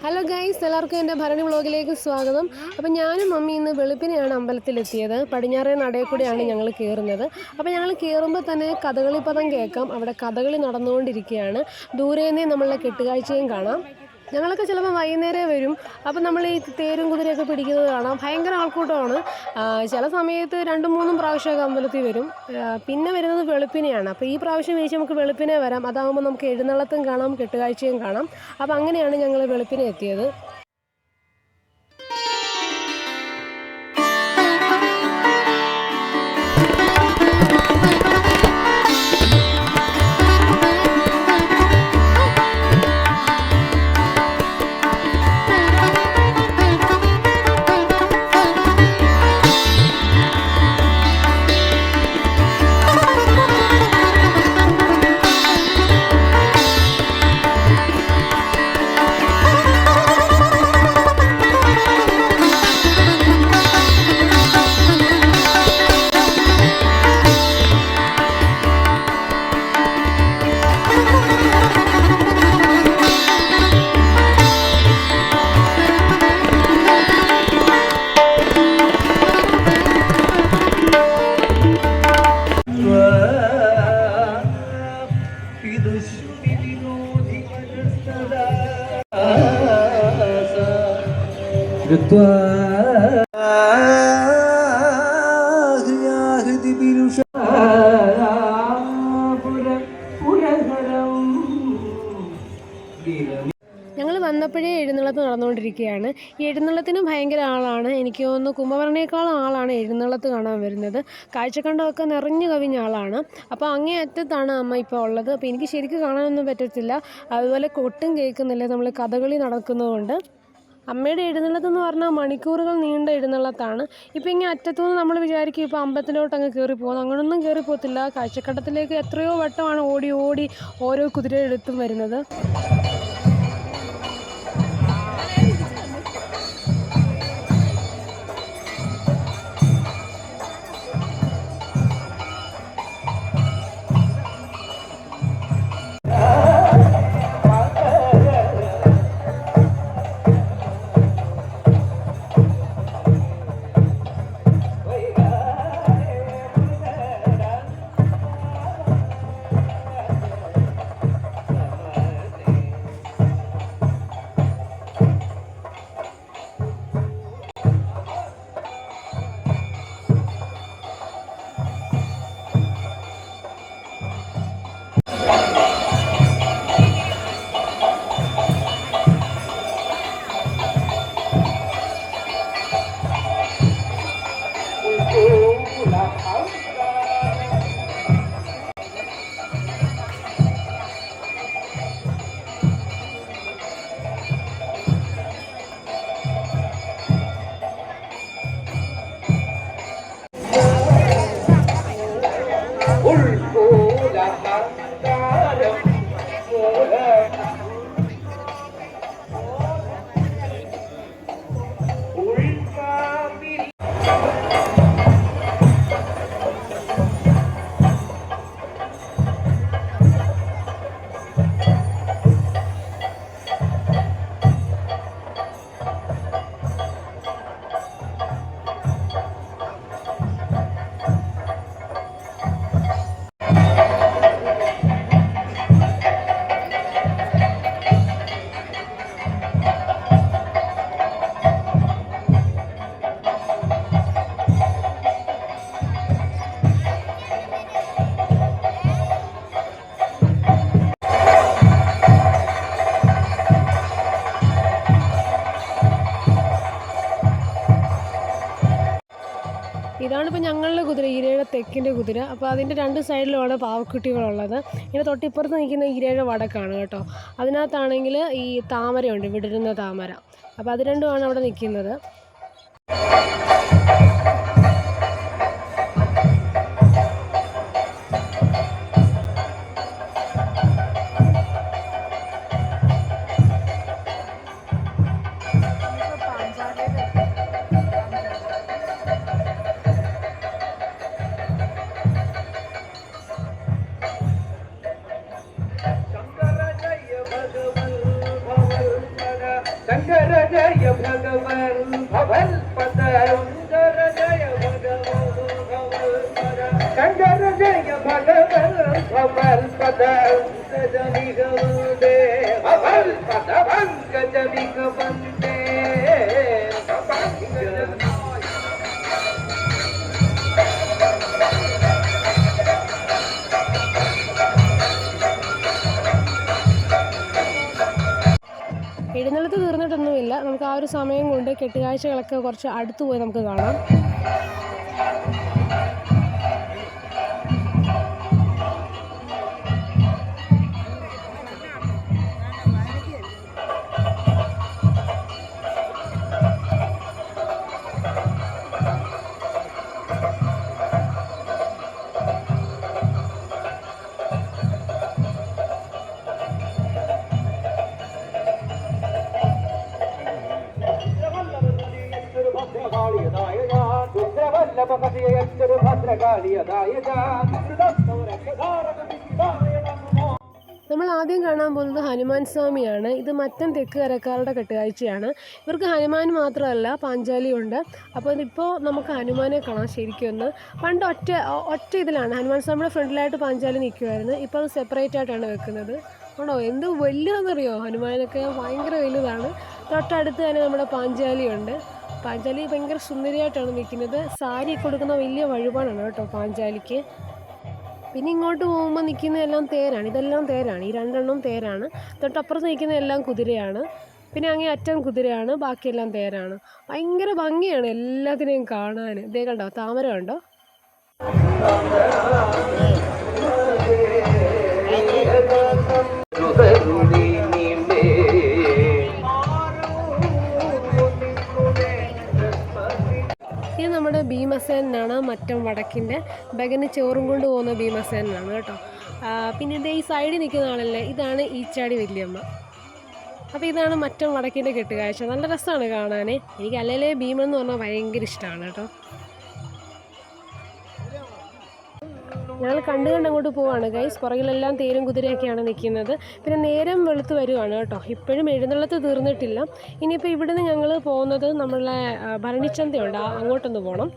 Hello guys, എല്ലാവർക്കും എൻ്റെ ഭരണി വ്ളോഗിലേക്ക് സ്വാഗതം. അപ്പോൾ ഞാനും മമ്മി ഇന്ന് വെളുപ്പിനെയാണ് അമ്പലത്തിലെത്തിയത്. പടിഞ്ഞാറേ നടയിൽ കൂടെയാണ് ഞങ്ങൾ കയറുന്നത്. അപ്പോൾ ഞങ്ങൾ കയറുമ്പോൾ തന്നെ കഥകളിപ്പദം കേൾക്കാം. അവിടെ കഥകളി നടന്നുകൊണ്ടിരിക്കുകയാണ്. ദൂരേന്നേ നമ്മളുടെ കെട്ടുകാഴ്ചയും കാണാം. ഞങ്ങളൊക്കെ ചിലപ്പോൾ വൈകുന്നേരം വരും. അപ്പം നമ്മൾ ഈ തേരും കുതിരയൊക്കെ പിടിക്കുന്നത് കാണാം. ഭയങ്കര ആൾക്കൂട്ടമാണ്. ചില സമയത്ത് 2-3 പ്രാവശ്യമൊക്കെ അമ്പലത്തിൽ വരും. പിന്നെ വരുന്നത് വെളുപ്പിനെയാണ്. അപ്പോൾ ഈ പ്രാവശ്യം വിളിച്ച് നമുക്ക് വെളുപ്പിനെ വരാം. അതാകുമ്പോൾ നമുക്ക് എഴുന്നള്ളത്തും കാണാം, കെട്ടുകാഴ്ചയും കാണാം. അപ്പോൾ അങ്ങനെയാണ് ഞങ്ങൾ വെളുപ്പിനെ എത്തിയത്. ഞങ്ങൾ വന്നപ്പോഴേ എഴുന്നള്ളത്ത് നടന്നുകൊണ്ടിരിക്കുകയാണ്. ഈ എഴുന്നള്ളത്തിന് ഭയങ്കര ആളാണ്. എനിക്ക് തോന്നുന്നു കുംഭഭരണിയേക്കാളും ആളാണ് എഴുന്നള്ളത്ത് കാണാൻ വരുന്നത്. കാഴ്ചക്കണ്ടമൊക്കെ നിറഞ്ഞു കവിഞ്ഞ ആളാണ്. അപ്പോൾ അങ്ങേ അറ്റത്താണ് അമ്മ ഇപ്പോൾ ഉള്ളത്. അപ്പോൾ എനിക്ക് ശരിക്കും കാണാനൊന്നും പറ്റത്തില്ല. അതുപോലെ കൊട്ടും കേൾക്കുന്നില്ല, നമ്മൾ കഥകളി നടക്കുന്നതുകൊണ്ട്. അമ്മയുടെ എഴുന്നള്ളത്തെന്ന് പറഞ്ഞാൽ മണിക്കൂറുകൾ നീണ്ട എഴുന്നള്ളത്താണ്. ഇപ്പോൾ ഇങ്ങനെ അറ്റത്തുനിന്ന് നമ്മൾ വിചാരിക്കും ഇപ്പോൾ അമ്പലത്തിലോട്ട് അങ്ങ് കയറി പോകുന്നു. അങ്ങനൊന്നും കയറി പോകത്തില്ല. കാഴ്ചക്കണ്ടത്തിലേക്ക് എത്രയോ വട്ടമാണ് ഓടി ഓടി ഓരോ കുതിരയെടുത്തും വരുന്നത്. ഇതാണിപ്പോൾ ഞങ്ങളുടെ കുതിര, ഈരയുടെ തെക്കിൻ്റെ കുതിര. അപ്പോൾ അതിൻ്റെ 2 സൈഡിലുമാണ് പാവക്കുട്ടികളുള്ളത്. ഇങ്ങനെ തൊട്ടിപ്പുറത്ത് നിൽക്കുന്ന ഈരയുടെ വടക്കാണ് കേട്ടോ. അതിനകത്താണെങ്കിൽ ഈ താമരയുണ്ട്, വിടരുന്ന താമര. അപ്പോൾ അത് രണ്ടുമാണ് അവിടെ നിൽക്കുന്നത്. शंकर जय भगवान भवल पद शंकर जय भगवान भवल पद जनिगवंदे भवल पद भंग जनिगवंदे എഴുന്നള്ളത്ത് തീർന്നിട്ടൊന്നുമില്ല. നമുക്ക് ആ ഒരു സമയം കൊണ്ട് കെട്ടുകാഴ്ചകളൊക്കെ കുറച്ച് അടുത്ത് പോയി നമുക്ക് കാണാം. നമ്മൾ ആദ്യം കാണാൻ പോകുന്നത് ഹനുമാൻ സ്വാമിയാണ്. ഇത് മറ്റം തെക്ക് കരക്കാരുടെ കെട്ടുകാഴ്ചയാണ്. ഇവർക്ക് ഹനുമാൻ മാത്രമല്ല പാഞ്ചാലിയുണ്ട്. അപ്പോൾ ഇപ്പോൾ നമുക്ക് ഹനുമാനെ കാണാം ശരിക്കും ഒന്ന്. പണ്ട് ഒറ്റ ഇതിലാണ് ഹനുമാൻ സ്വാമിയുടെ ഫ്രണ്ടിലായിട്ട് പാഞ്ചാലി നിൽക്കുമായിരുന്നു. ഇപ്പോൾ അത് സെപ്പറേറ്റ് ആയിട്ടാണ് വെക്കുന്നത്. ആണോ, എന്ത് വലുതാണെന്നറിയോ, ഹനുമാനൊക്കെ ഭയങ്കര വലുതാണ്. തൊട്ടടുത്ത് തന്നെ നമ്മുടെ പാഞ്ചാലിയുണ്ട്. പാഞ്ചാലി ഭയങ്കര സുന്ദരിയായിട്ടാണ് നിൽക്കുന്നത്. സാരി കൊടുക്കുന്ന വലിയ വഴിപാടാണ് കേട്ടോ പാഞ്ചാലിക്ക്. പിന്നെ ഇങ്ങോട്ട് പോകുമ്പോൾ നിൽക്കുന്നതെല്ലാം തേരാണ്. ഇതെല്ലാം തേരാണ്, ഈ രണ്ടെണ്ണം തേരാണ്. തൊട്ടപ്പുറത്ത് നിൽക്കുന്ന എല്ലാം കുതിരയാണ്. പിന്നെ അങ്ങേ അറ്റം കുതിരയാണ്, ബാക്കിയെല്ലാം തേരാണ്. ഭയങ്കര ഭംഗിയാണ് എല്ലാത്തിനെയും കാണാൻ. ഇതേ കണ്ടോ, താമര കണ്ടോ. ഇത് നമ്മുടെ ഭീമസേനാണ്, മറ്റം വടക്കിൻ്റെ ബഗന് ചോറും കൊണ്ട് പോകുന്ന ഭീമസേനാണ് കേട്ടോ. പിന്നെ ഇത് ഈ സൈഡിൽ നിൽക്കുന്ന ആളല്ലേ, ഇതാണ് ഈച്ചാടി വല്യമ്മ. അപ്പോൾ ഇതാണ് മറ്റം വടക്കിൻ്റെ കെട്ടുകാഴ്ച. നല്ല രസമാണ് കാണാൻ. എനിക്ക് അല്ലേലേ ഭീമൻ എന്ന് പറഞ്ഞാൽ ഭയങ്കര ഇഷ്ടമാണ് കേട്ടോ. ഞങ്ങൾ കണ്ട് അങ്ങോട്ട് പോവാണ് ഗൈസ്. പുറകിലെല്ലാം തേരും കുതിരയൊക്കെയാണ് നിൽക്കുന്നത്. പിന്നെ നേരം വെളുത്ത് വരുവാണ് കേട്ടോ. ഇപ്പോഴും എഴുന്നള്ളത്ത് തീർന്നിട്ടില്ല. ഇനിയിപ്പോൾ ഇവിടുന്ന് ഞങ്ങൾ പോകുന്നത് നമ്മളെ ഭരണിച്ചന്തയുണ്ട്, അങ്ങോട്ടൊന്ന് പോകണം.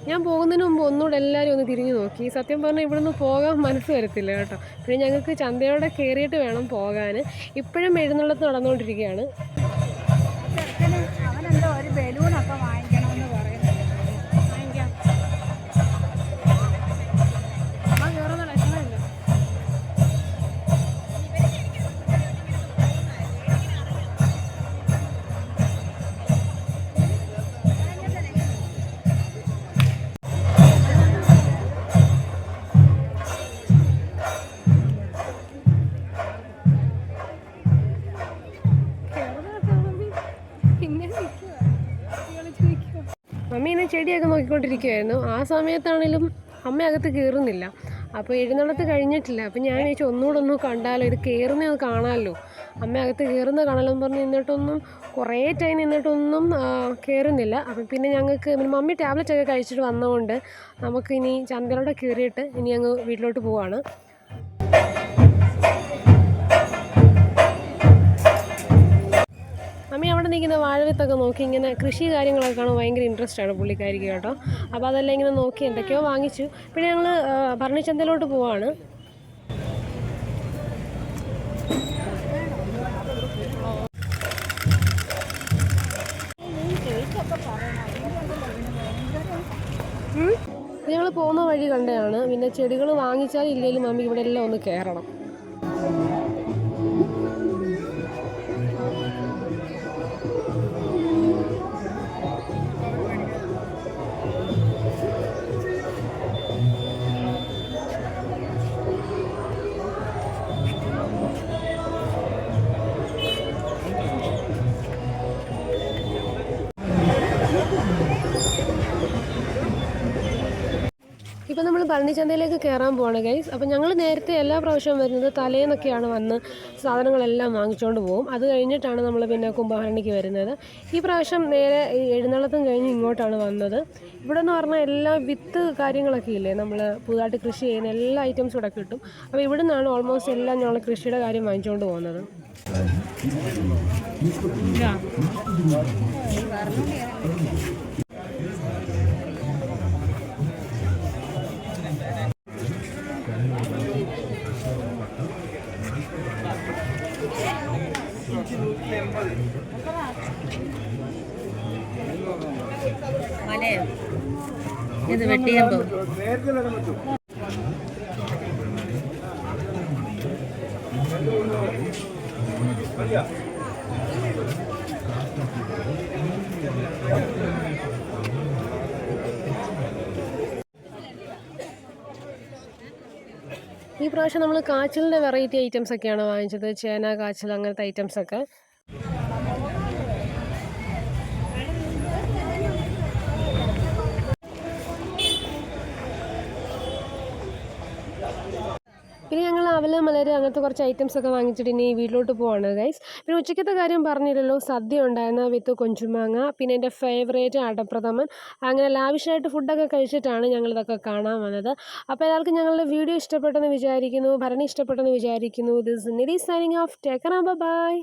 ഞാൻ പോകുന്നതിന് മുമ്പ് ഒന്നുകൂടെ എല്ലാവരും ഒന്ന് തിരിഞ്ഞു നോക്കി. സത്യം പറഞ്ഞാൽ ഇവിടെ നിന്ന് പോകാൻ മനസ്സ് വരത്തില്ല കേട്ടോ. പിന്നെ ഞങ്ങൾക്ക് ചന്തയോടെ കയറിയിട്ട് വേണം പോകാൻ. ഇപ്പോഴും എഴുന്നള്ളത്ത് നടന്നുകൊണ്ടിരിക്കുകയാണ്. മമ്മി ഇങ്ങനെ ചെടിയൊക്കെ നോക്കിക്കൊണ്ടിരിക്കുമായിരുന്നു. ആ സമയത്താണേലും അമ്മ അകത്ത് കയറുന്നില്ല. അപ്പോൾ എഴുന്നള്ളത്ത് കഴിഞ്ഞിട്ടില്ല. അപ്പോൾ ഞാൻ ചോദിച്ചു ഒന്നുകൂടെ ഒന്ന് കണ്ടാലോ, ഇത് കയറുന്നത് കാണാമല്ലോ. അമ്മ അകത്ത് കയറുന്ന കാണാമെന്ന് പറഞ്ഞ് നിന്നിട്ടൊന്നും കുറേ ടൈം നിന്നിട്ടൊന്നും കയറുന്നില്ല. അപ്പം പിന്നെ ഞങ്ങൾക്ക് മമ്മി ടാബ്ലറ്റൊക്കെ കഴിച്ചിട്ട് വന്നതുകൊണ്ട് നമുക്കിനി ചന്തയിലൂടെ കയറിയിട്ട് ഇനി അങ്ങ് വീട്ടിലോട്ട് പോവാണ്. മമ്മി അവിടെ നിൽക്കുന്ന വാഴവിത്തൊക്കെ നോക്കി ഇങ്ങനെ കൃഷി കാര്യങ്ങളൊക്കെ കാണാൻ ഭയങ്കര ഇൻട്രസ്റ്റ് ആണ് പുള്ളിക്കാരിക്ക് കേട്ടോ. അപ്പോൾ അതെല്ലാം ഇങ്ങനെ നോക്കി എന്തൊക്കെയോ വാങ്ങിച്ചു. പിന്നെ ഞങ്ങൾ ഭരണിച്ചന്തയിലോട്ട് പോവാണ്. ഞങ്ങൾ പോകുന്ന വഴി കണ്ടതാണ്. പിന്നെ ചെടികൾ വാങ്ങിച്ചാൽ ഇല്ലെങ്കിലും മമ്മി ഇവിടെ എല്ലാം ഒന്ന് കയറണം. ഭരണിച്ചന്തയിലേക്ക് കയറാൻ പോവാണ് ഗൈസ്. അപ്പോൾ ഞങ്ങൾ നേരത്തെ എല്ലാ പ്രാവശ്യവും വരുന്നത് തലേന്നൊക്കെയാണ് വന്ന് സാധനങ്ങളെല്ലാം വാങ്ങിച്ചുകൊണ്ട് പോകും. അത് കഴിഞ്ഞിട്ടാണ് നമ്മൾ പിന്നെ കുംഭഭരണിക്ക് വരുന്നത്. ഈ പ്രാവശ്യം നേരെ ഈ എഴുന്നള്ളത്തും കഴിഞ്ഞ് ഇങ്ങോട്ടാണ് വന്നത്. ഇവിടെ എന്ന് പറഞ്ഞാൽ എല്ലാ വിത്ത് കാര്യങ്ങളൊക്കെ ഇല്ലേ, നമ്മൾ പുതുതായിട്ട് കൃഷി ചെയ്യുന്ന എല്ലാ ഐറ്റംസും ഇവിടെ കിട്ടും. അപ്പോൾ ഇവിടെ നിന്നാണ് ഓൾമോസ്റ്റ് എല്ലാം ഞങ്ങൾ കൃഷിയുടെ കാര്യം വാങ്ങിച്ചുകൊണ്ട് പോകുന്നത്. ഇത് വെട്ടിയപ്പോ ഈ പ്രാവശ്യം നമ്മൾ കാച്ചിലിൻ്റെ വെറൈറ്റി ഐറ്റംസ് ഒക്കെയാണ് വാങ്ങിച്ചത്. ചേന, കാച്ചിൽ, അങ്ങനത്തെ ഐറ്റംസൊക്കെ. പിന്നെ ഞങ്ങൾ അവല്, മലര് അങ്ങനത്തെ കുറച്ച് ഐറ്റംസൊക്കെ വാങ്ങിച്ചിട്ട് ഇനി വീട്ടിലോട്ട് പോവാണ് ഗൈസ്. പിന്നെ ഉച്ചയ്ക്കത്തെ കാര്യം പറഞ്ഞില്ലല്ലോ, സദ്യ ഉണ്ടായിരുന്ന വിത്ത് കൊഞ്ചുമാങ്ങ, പിന്നെ എൻ്റെ ഫേവറേറ്റ് അടപ്രഥമൻ. അങ്ങനെ ലാവിഷായിട്ട് ഫുഡൊക്കെ കഴിച്ചിട്ടാണ് ഞങ്ങളിതൊക്കെ കാണാൻ വന്നത്. അപ്പോൾ എല്ലാവർക്കും ഞങ്ങളുടെ വീഡിയോ ഇഷ്ടപ്പെട്ടെന്ന് വിചാരിക്കുന്നു, ഭരണി ഇഷ്ടപ്പെട്ടെന്ന് വിചാരിക്കുന്നു. This Nidhi signing off. Take care, by.